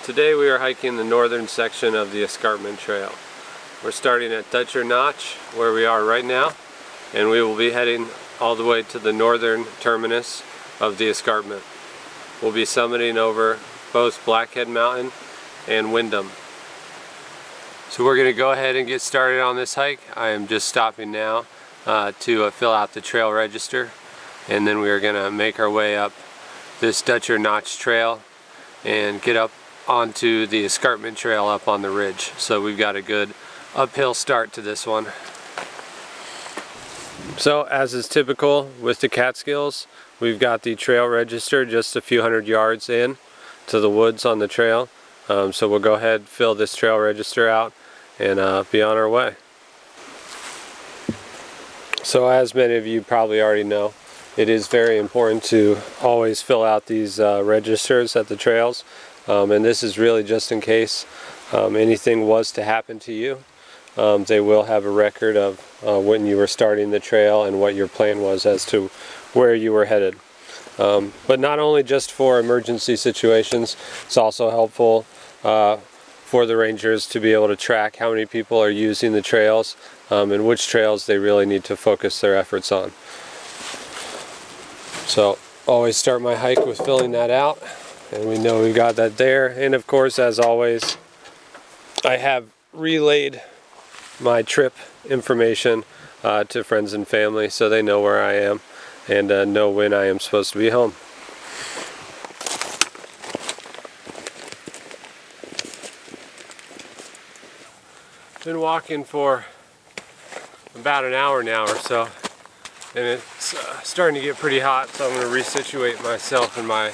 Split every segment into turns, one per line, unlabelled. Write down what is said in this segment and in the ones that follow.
Today we are hiking the northern section of the Escarpment Trail. We're starting at Dutcher Notch, where we are right now, and we will be heading all the way to the northern terminus of the escarpment. We'll be summiting over both Blackhead Mountain and Windham. So we're going to go ahead and get started on this hike. I am just stopping now to fill out the trail register, and then we are going to make our way up this Dutcher Notch trail and get up onto the Escarpment Trail up on the ridge. So we've got a good uphill start to this one. So as is typical with the Catskills, we've got the trail register just a few hundred yards in to the woods on the trail. So we'll go ahead, fill this trail register out, and be on our way. So as many of you probably already know, it is very important to always fill out these registers at the trails. And this is really just in case anything was to happen to you. They will have a record of when you were starting the trail and what your plan was as to where you were headed. But not only just for emergency situations, it's also helpful for the rangers to be able to track how many people are using the trails and which trails they really need to focus their efforts on. So always start my hike with filling that out. And we know we've got that there. And of course, as always, I have relayed my trip information to friends and family so they know where I am and know when I am supposed to be home. Been walking for about an hour now or so, and it's starting to get pretty hot, so I'm going to resituate myself in my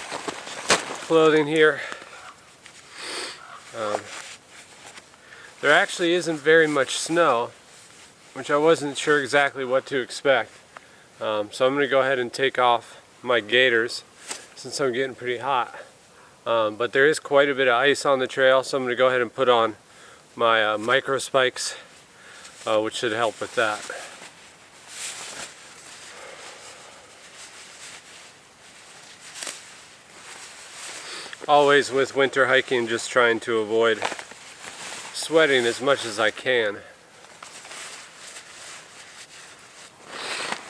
clothing here. There actually isn't very much snow, which I wasn't sure exactly what to expect. So I'm going to go ahead and take off my gaiters since I'm getting pretty hot. But there is quite a bit of ice on the trail, so I'm going to go ahead and put on my micro spikes, which should help with that. Always with winter hiking, just trying to avoid sweating as much as I can.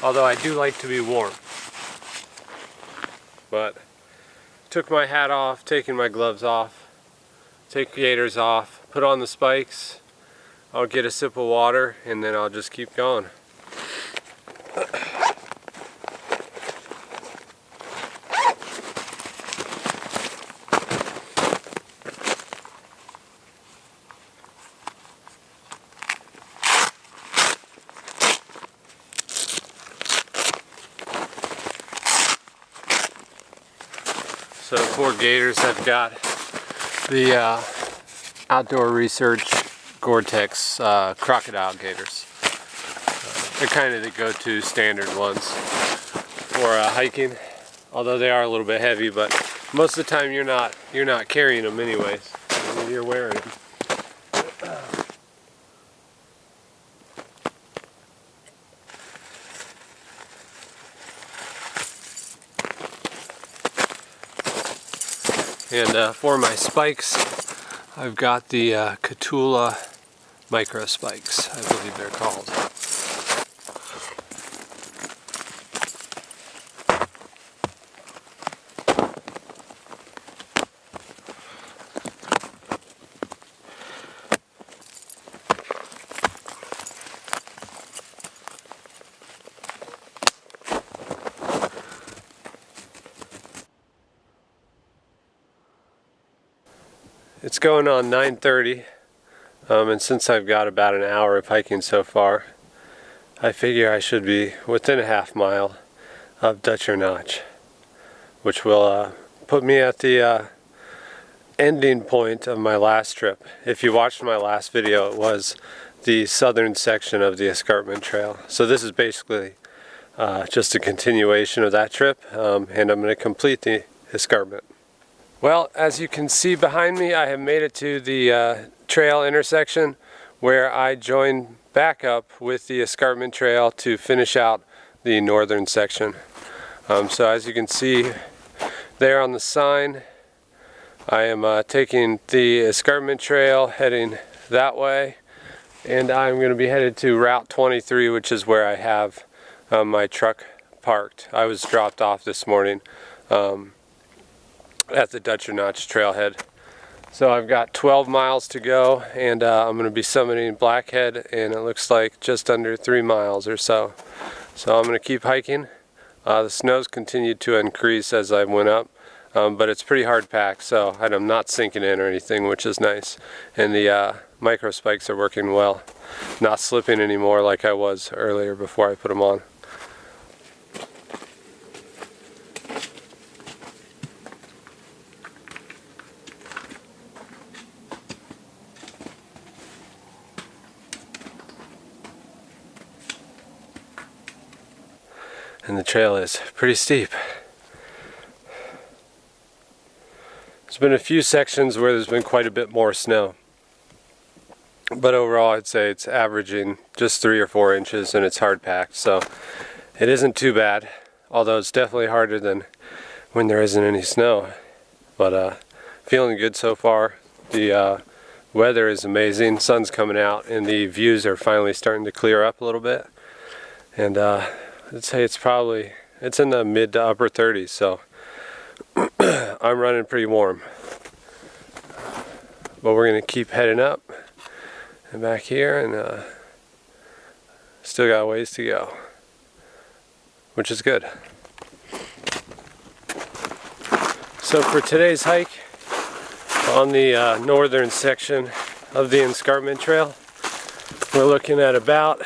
Although I do like to be warm. But took my hat off, taking my gloves off, take gaiters off, put on the spikes. I'll get a sip of water and then I'll just keep going. So for gaiters, I've got the Outdoor Research Gore-Tex crocodile gaiters. They're kind of the go-to standard ones for hiking, although they are a little bit heavy. But most of the time, you're not carrying them anyways. You're wearing them. And for my spikes, I've got the Catula micro spikes, I believe they're called. It's going on 9:30, and since I've got about an hour of hiking so far, I figure I should be within a half mile of Dutcher Notch, which will put me at the ending point of my last trip. If you watched my last video, it was the southern section of the Escarpment Trail. So this is basically just a continuation of that trip, and I'm going to complete the escarpment. Well, as you can see behind me, I have made it to the trail intersection where I join back up with the Escarpment Trail to finish out the northern section. So as you can see there on the sign, I am taking the Escarpment Trail, heading that way, and I'm going to be headed to Route 23, which is where I have my truck parked. I was dropped off this morning at the Dutcher Notch trailhead. So I've got 12 miles to go, and I'm going to be summiting Blackhead, and it looks like just under 3 miles or so. So I'm going to keep hiking. The snow's continued to increase as I went up, but it's pretty hard packed, so I'm not sinking in or anything, which is nice. And the micro spikes are working well. Not slipping anymore like I was earlier before I put them on. And the trail is pretty steep. There's been a few sections where there's been quite a bit more snow, but overall I'd say it's averaging just 3 or 4 inches, and it's hard packed, so it isn't too bad, although it's definitely harder than when there isn't any snow. But feeling good so far. The weather is amazing, sun's coming out, and the views are finally starting to clear up a little bit. And I'd say it's in the mid to upper 30s, so I'm running pretty warm. But we're going to keep heading up and back here, and still got a ways to go, which is good. So for today's hike on the northern section of the Escarpment Trail, we're looking at about,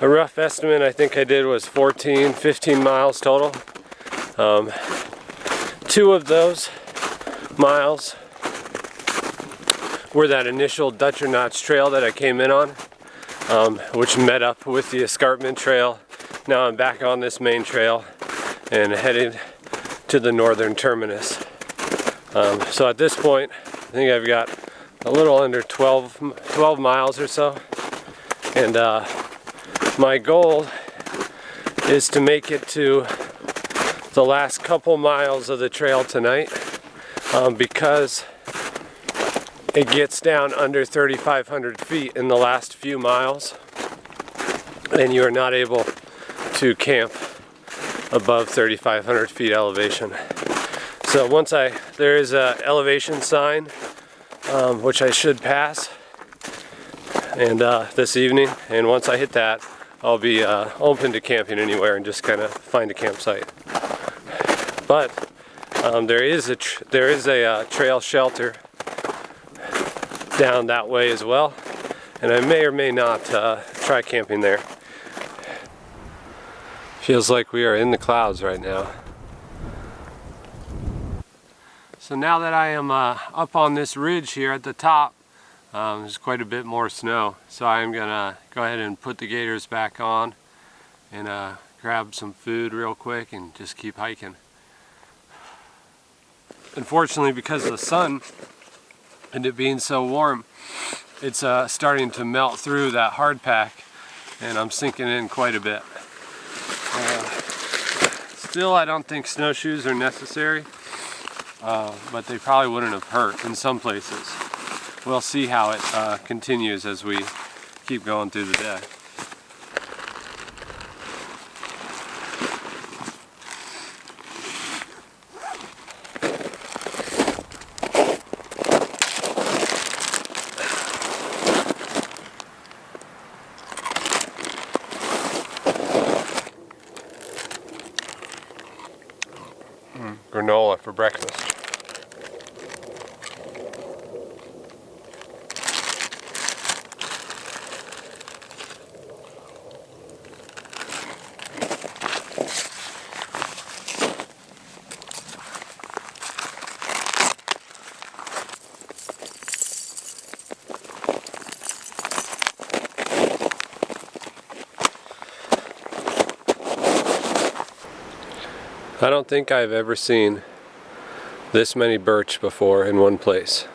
a rough estimate I think I did was 15 miles total. 2 of those miles were that initial Dutcher Notch trail that I came in on, which met up with the Escarpment Trail. Now I'm back on this main trail and headed to the northern terminus. So at this point, I think I've got a little under 12 miles or so, and my goal is to make it to the last couple miles of the trail tonight, because it gets down under 3,500 feet in the last few miles, and you are not able to camp above 3,500 feet elevation. So there is a elevation sign, which I should pass, and this evening, and once I hit that, I'll be open to camping anywhere and just kind of find a campsite. But there is a trail shelter down that way as well, and I may or may not try camping there. Feels like we are in the clouds right now. So now that I am up on this ridge here at the top, there's quite a bit more snow, so I'm gonna go ahead and put the gaiters back on and grab some food real quick and just keep hiking. Unfortunately, because of the sun and it being so warm, it's starting to melt through that hard pack, and I'm sinking in quite a bit. Still, I don't think snowshoes are necessary, but they probably wouldn't have hurt in some places. We'll see how it continues as we keep going through the day. Granola for breakfast. I don't think I've ever seen this many birch before in one place.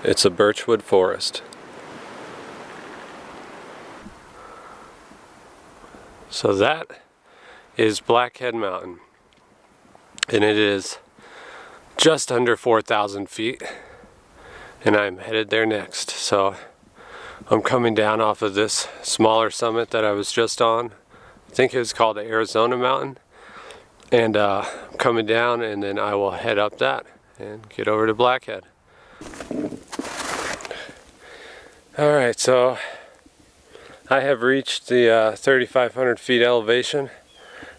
It's a birchwood forest. So that is Blackhead Mountain, and it is just under 4,000 feet, and I'm headed there next. So I'm coming down off of this smaller summit that I was just on. I think it was called the Arizona Mountain, and I'm coming down, and then I will head up that and get over to Blackhead. Alright, so I have reached the 3,500 feet elevation.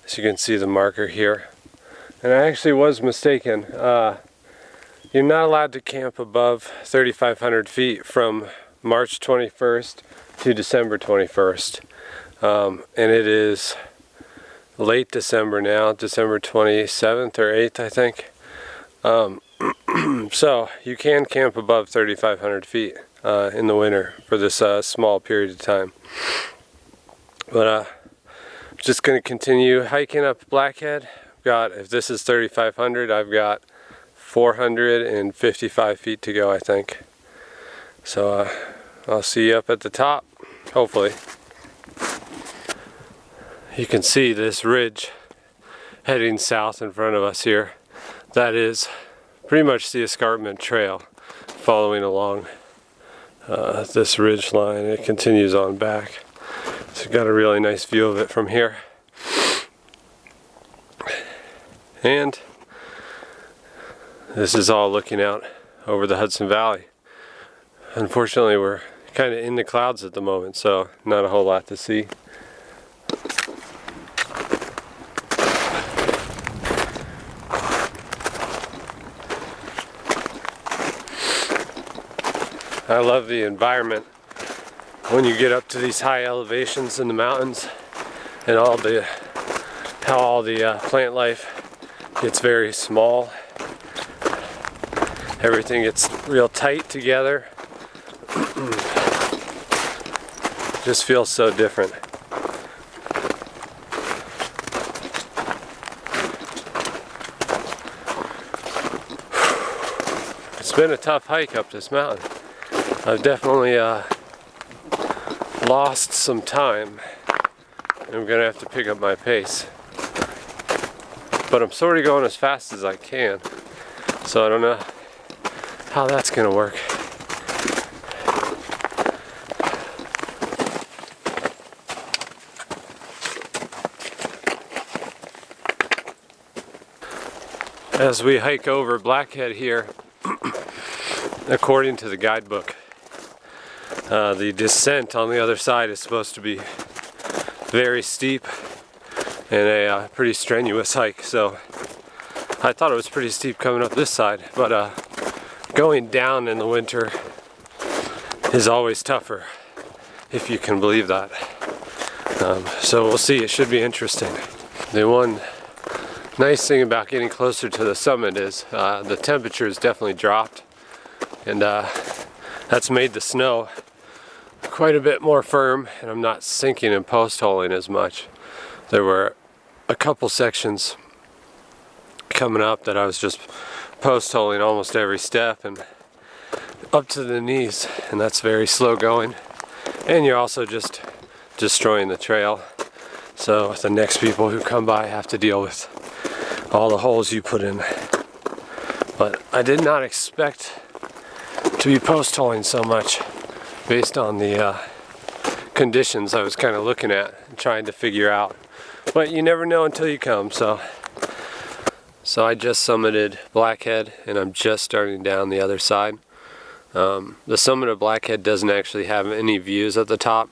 As you can see the marker here. And I actually was mistaken. You're not allowed to camp above 3,500 feet from March 21st to December 21st. And it is late December now, December 27th or 8th, I think. So you can camp above 3,500 feet in the winter for this small period of time. But just going to continue hiking up Blackhead. If this is 3,500, I've got 455 feet to go, I think. So I'll see you up at the top, hopefully. You can see this ridge heading south in front of us here. That is pretty much the Escarpment Trail following along this ridge line. It continues on back. So got a really nice view of it from here. And this is all looking out over the Hudson Valley. Unfortunately, we're kind of in the clouds at the moment, so not a whole lot to see. I love the environment when you get up to these high elevations in the mountains, and how all the plant life gets very small. Everything gets real tight together. Just feels so different. It's been a tough hike up this mountain. I've definitely lost some time. I'm gonna have to pick up my pace. But I'm sort of going as fast as I can. So I don't know how that's gonna work. As we hike over Blackhead here, according to the guidebook, the descent on the other side is supposed to be very steep and a pretty strenuous hike. So I thought it was pretty steep coming up this side, but going down in the winter is always tougher, if you can believe that. So we'll see. It should be interesting. The one nice thing about getting closer to the summit is the temperature has definitely dropped, and that's made the snow quite a bit more firm, and I'm not sinking and post-holing as much. There were a couple sections coming up that I was just post-holing almost every step and up to the knees, and that's very slow going, and you're also just destroying the trail. So the next people who come by have to deal with all the holes you put in. But I did not expect to be post-holing so much based on the conditions I was kind of looking at and trying to figure out. But you never know until you come. So I just summited Blackhead, and I'm just starting down the other side. The summit of Blackhead doesn't actually have any views at the top.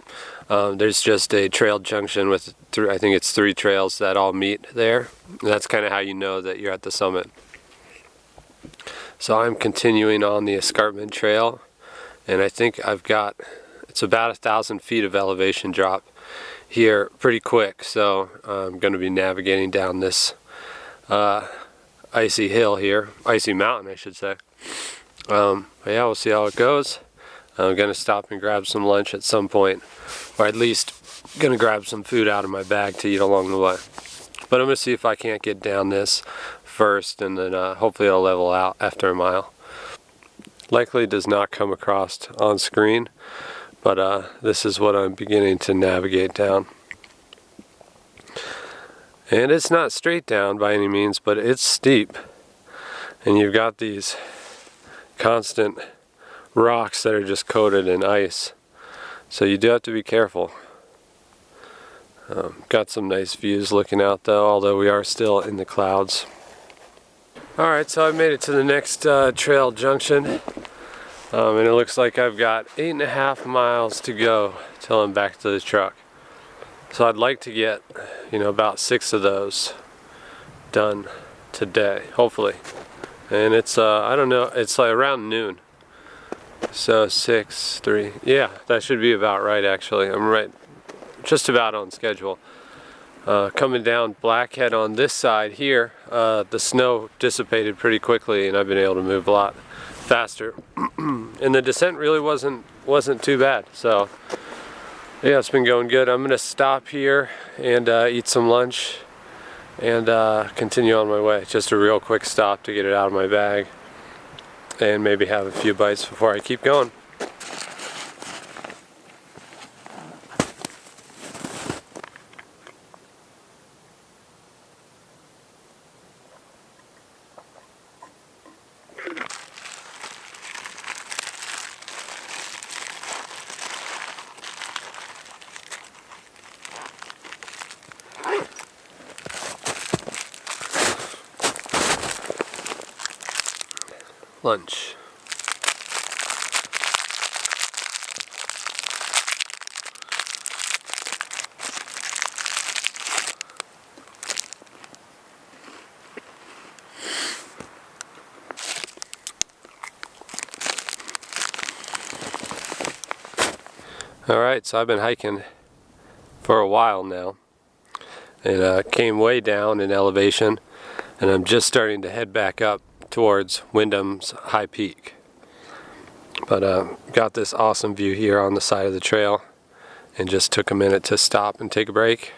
There's just a trail junction with I think it's 3 trails that all meet there. And that's kind of how you know that you're at the summit. So I'm continuing on the Escarpment Trail, and I think it's about 1,000 feet of elevation drop here pretty quick. So I'm going to be navigating down this icy hill here, icy mountain I should say. But yeah, we'll see how it goes. I'm going to stop and grab some lunch at some point, or at least going to grab some food out of my bag to eat along the way. But I'm going to see if I can't get down this first, and then hopefully it'll level out after a mile. Likely does not come across on screen, but this is what I'm beginning to navigate down. And it's not straight down by any means, but it's steep. and you've got these constant rocks that are just coated in ice, so you do have to be careful. Got some nice views looking out though, although we are still in the clouds. Alright, so I made it to the next trail junction, and it looks like I've got 8.5 miles to go till I'm back to the truck. So I'd like to get, about 6 of those done today, hopefully. And it's, I don't know, it's like around noon. So 6, 3, yeah, that should be about right actually. I'm right, just about on schedule. Coming down Blackhead on this side here, the snow dissipated pretty quickly and I've been able to move a lot faster. And the descent really wasn't too bad. So yeah, it's been going good. I'm gonna stop here and eat some lunch and continue on my way. Just a real quick stop to get it out of my bag and maybe have a few bites before I keep going. Lunch. Alright, so I've been hiking for a while now and came way down in elevation, and I'm just starting to head back up towards Windham's high peak. But got this awesome view here on the side of the trail and just took a minute to stop and take a break.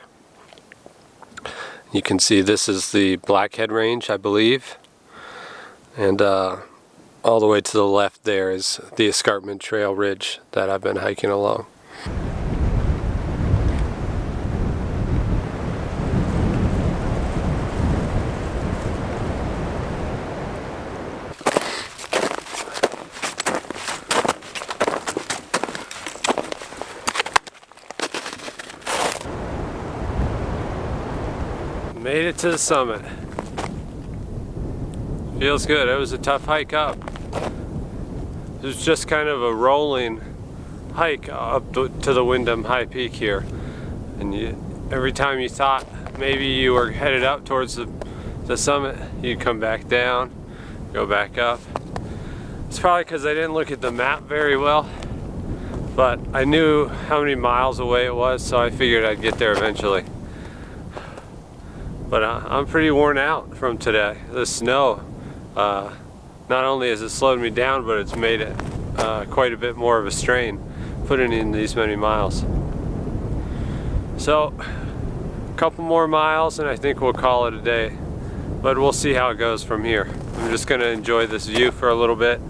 You can see this is the Blackhead range, I believe, and all the way to the left there is the Escarpment Trail ridge that I've been hiking along. Made it to the summit. Feels good. It was a tough hike up. It was just kind of a rolling hike up to the Windham high peak here. And every time you thought maybe you were headed up towards the summit, you'd come back down, go back up. It's probably because I didn't look at the map very well, but I knew how many miles away it was, so I figured I'd get there eventually. But I'm pretty worn out from today. The snow, not only has it slowed me down, but it's made it quite a bit more of a strain putting in these many miles. So a couple more miles and I think we'll call it a day, but we'll see how it goes from here. I'm just going to enjoy this view for a little bit,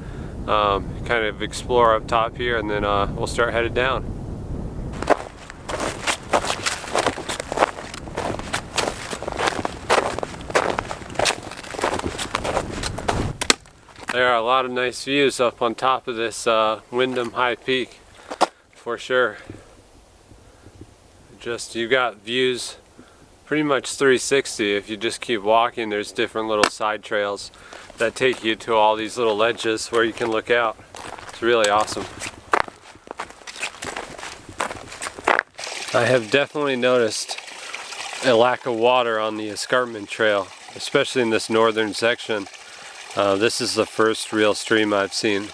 kind of explore up top here, and then we'll start headed down. There are a lot of nice views up on top of this Windham high peak, for sure. You got views pretty much 360. If you just keep walking, there's different little side trails that take you to all these little ledges where you can look out. It's really awesome. I have definitely noticed a lack of water on the Escarpment Trail, especially in this northern section. This is the first real stream I've seen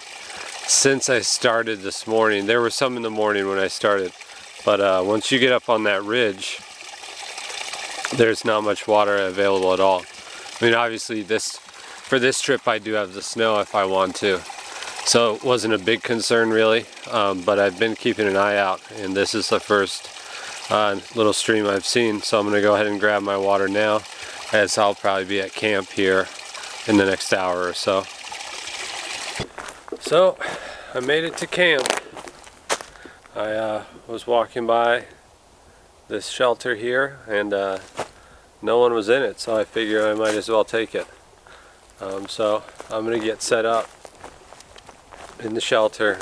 since I started this morning. There were some in the morning when I started, but once you get up on that ridge, there's not much water available at all. I mean, obviously for this trip I do have the snow if I want to, so it wasn't a big concern really, but I've been keeping an eye out, and this is the first little stream I've seen, so I'm going to go ahead and grab my water now, as I'll probably be at camp here in the next hour or so. So I made it to camp. I was walking by this shelter here and no one was in it, so I figured I might as well take it. So I'm gonna get set up in the shelter,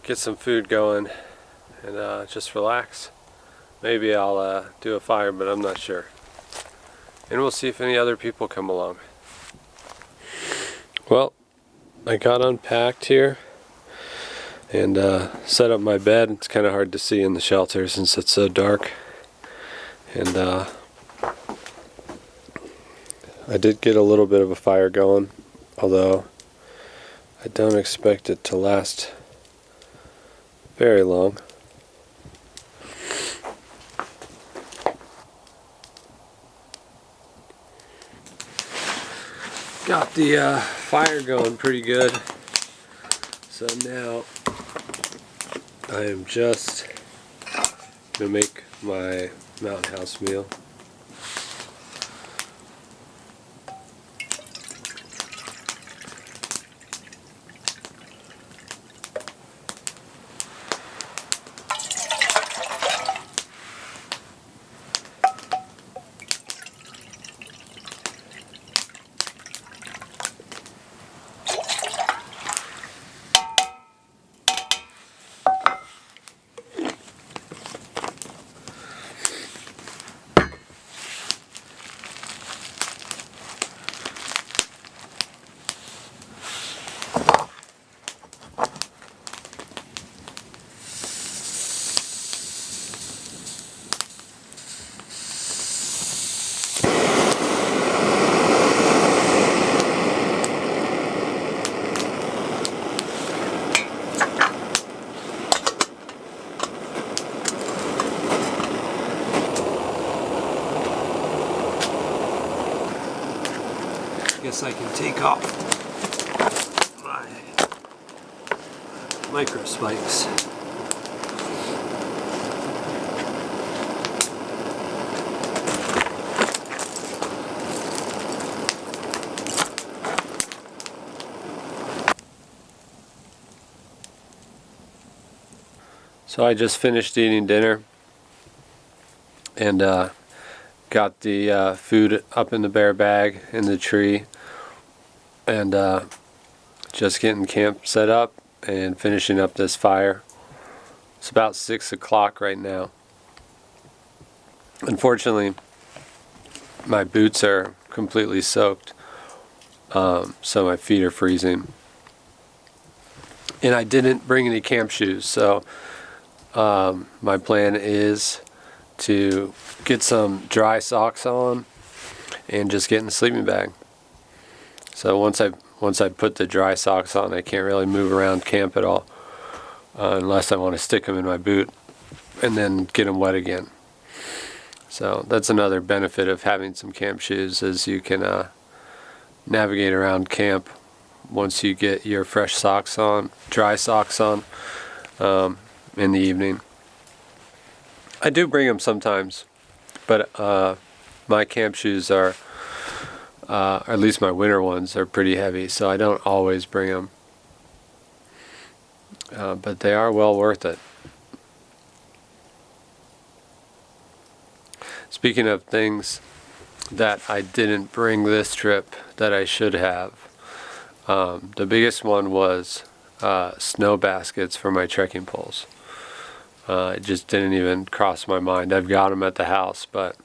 get some food going, and just relax. Maybe I'll do a fire, but I'm not sure. And we'll see if any other people come along. Well, I got unpacked here and set up my bed. It's kind of hard to see in the shelter since it's so dark. And I did get a little bit of a fire going, although I don't expect it to last very long. Got the fire going pretty good. So now I am just gonna make my mountain house meal. Guess I can take off my micro spikes. So I just finished eating dinner and got the food up in the bear bag in the tree, and just getting camp set up and finishing up this fire. It's about 6 o'clock right now. Unfortunately, my boots are completely soaked, so my feet are freezing. And I didn't bring any camp shoes, so my plan is to get some dry socks on and just get in the sleeping bag. So once I put the dry socks on, I can't really move around camp at all, unless I want to stick them in my boot and then get them wet again. So that's another benefit of having some camp shoes, is you can navigate around camp once you get your fresh socks on, dry socks on, in the evening. I do bring them sometimes, but my camp shoes are, at least my winter ones, are pretty heavy, so I don't always bring them. But they are well worth it. Speaking of things that I didn't bring this trip that I should have, the biggest one was snow baskets for my trekking poles. It just didn't even cross my mind. I've got them at the house, but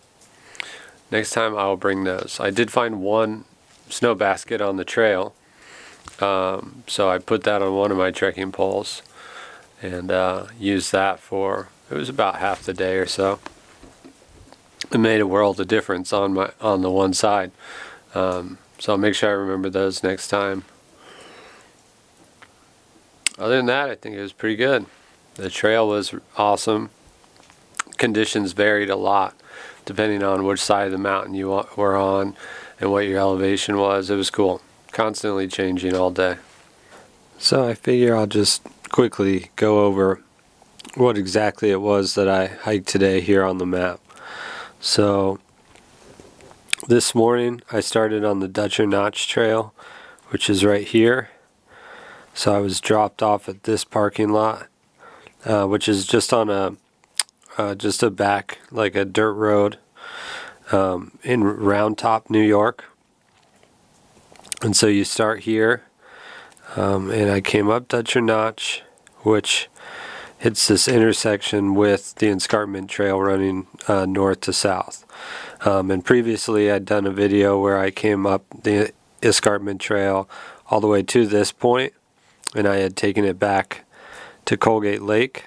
next time I'll bring those. I did find one snow basket on the trail, so I put that on one of my trekking poles and used that for, it was about half the day or so. It made a world of difference on the one side, so I'll make sure I remember those next time. Other than that, I think it was pretty good. The trail was awesome. Conditions varied a lot depending on which side of the mountain you were on and what your elevation was. It was cool. Constantly changing all day. So I figure I'll just quickly go over what exactly it was that I hiked today here on the map. So this morning I started on the Dutcher Notch Trail, which is right here. So I was dropped off at this parking lot, which is just on just a back, like a dirt road, in Round Top, New York. And so you start here, and I came up Dutcher Notch, which hits this intersection with the Escarpment Trail running north to south. And previously I'd done a video where I came up the Escarpment Trail all the way to this point, and I had taken it back to Colgate Lake.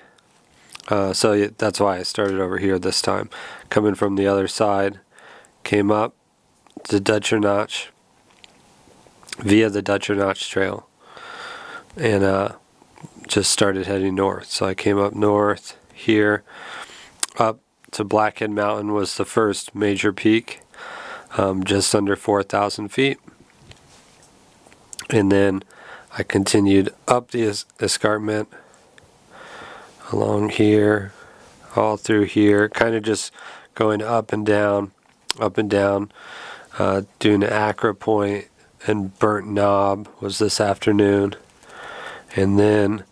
So that's why I started over here this time. Coming from the other side, came up to Dutcher Notch via the Dutcher Notch Trail, and just started heading north. So I came up north here, up to Blackhead Mountain was the first major peak, just under 4,000 feet. And then I continued up the escarpment along here, all through here, kind of just going up and down, doing Acra Point and Burnt Knob was this afternoon. And then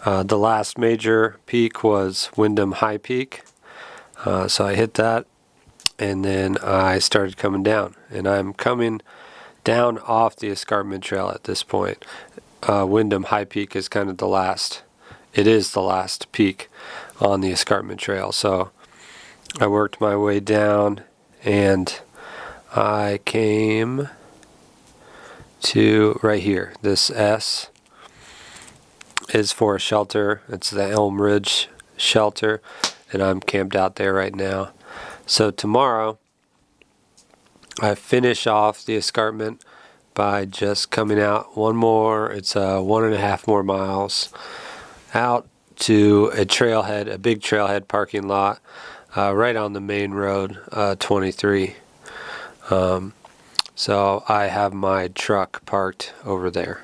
the last major peak was Windham High Peak. So I hit that, and then I started coming down. And I'm coming down off the Escarpment Trail at this point. Windham High Peak is kind of the last. It is the last peak on the Escarpment Trail. So I worked my way down, and I came to right here. This S is for a shelter. It's the Elm Ridge shelter, and I'm camped out there right now. So tomorrow I finish off the escarpment by just coming out one more. It's 1.5 more miles out to a trailhead, a big trailhead parking lot, right on the main road, 23. So I have my truck parked over there.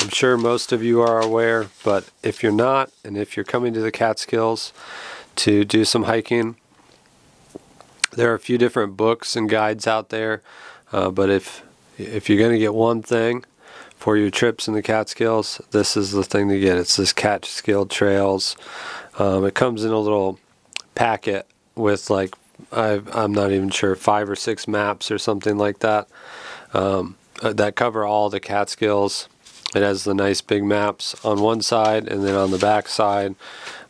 I'm sure most of you are aware, but if you're not, and if you're coming to the Catskills to do some hiking, there are a few different books and guides out there, but if you're going to get one thing for your trips in the Catskills, this is the thing to get. It's this Catskill Trails. It comes in a little packet with, like, I'm not even sure, 5 or 6 maps or something like that, that cover all the Catskills. It has the nice big maps on one side, and then on the back side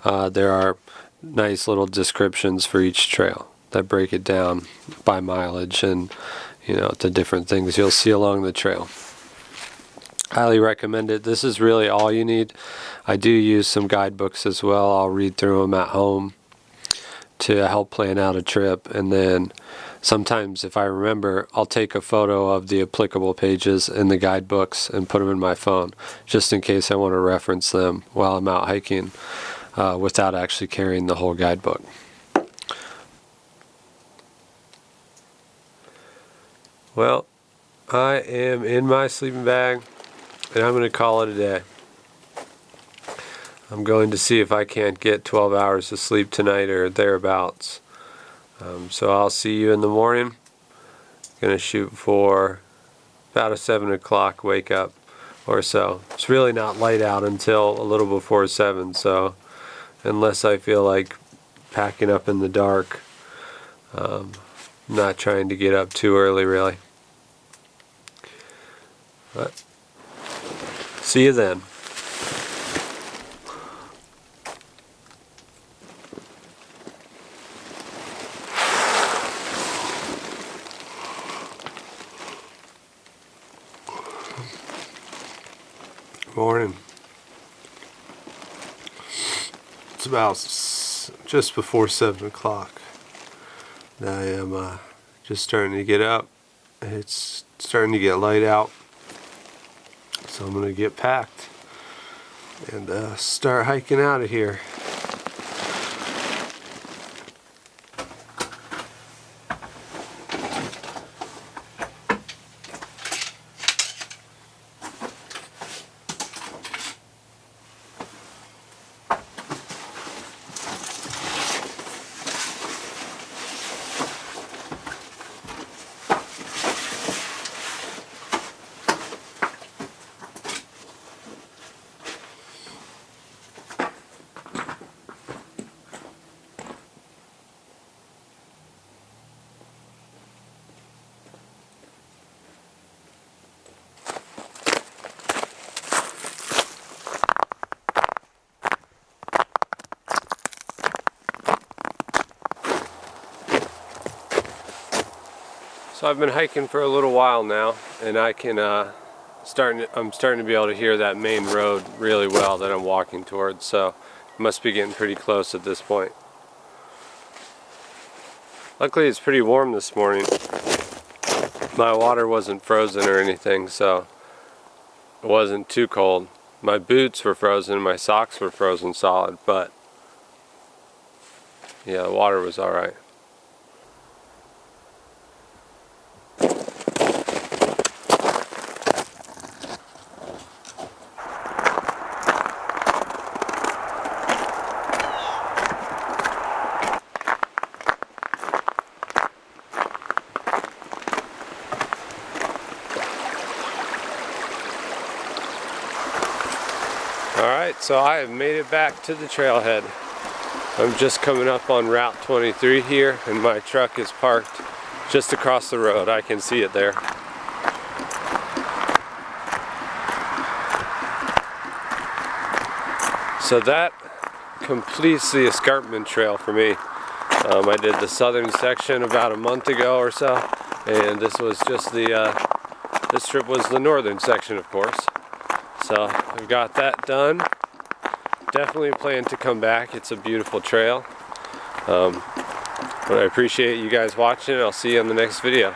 there are nice little descriptions for each trail that break it down by mileage and, you know, the different things you'll see along the trail. Highly recommend it. This is really all you need. I do use some guidebooks as well. I'll read through them at home to help plan out a trip, and then sometimes, if I remember, I'll take a photo of the applicable pages in the guidebooks and put them in my phone, just in case I want to reference them while I'm out hiking without actually carrying the whole guidebook. Well, I am in my sleeping bag, and I'm going to call it a day. I'm going to see if I can't get 12 hours of sleep tonight or thereabouts. So I'll see you in the morning. Gonna shoot for about a 7 o'clock wake up or so. It's really not light out until a little before 7, so unless I feel like packing up in the dark, I'm not trying to get up too early really. But see you then. Morning. It's about just before 7 o'clock. I am just starting to get up. It's starting to get light out, so I'm going to get packed and start hiking out of here. So I've been hiking for a little while now, and I can I'm starting to be able to hear that main road really well that I'm walking towards, so it must be getting pretty close at this point. Luckily it's pretty warm this morning. My water wasn't frozen or anything, so it wasn't too cold. My boots were frozen, my socks were frozen solid, but yeah, the water was alright. Alright, so I have made it back to the trailhead. I'm just coming up on Route 23 here, and my truck is parked just across the road. I can see it there. So that completes the Escarpment Trail for me. I did the southern section about a month ago or so, and this was just this trip was the northern section, of course. So I've got that done. Definitely plan to come back. It's a beautiful trail. But I appreciate you guys watching. I'll see you on the next video.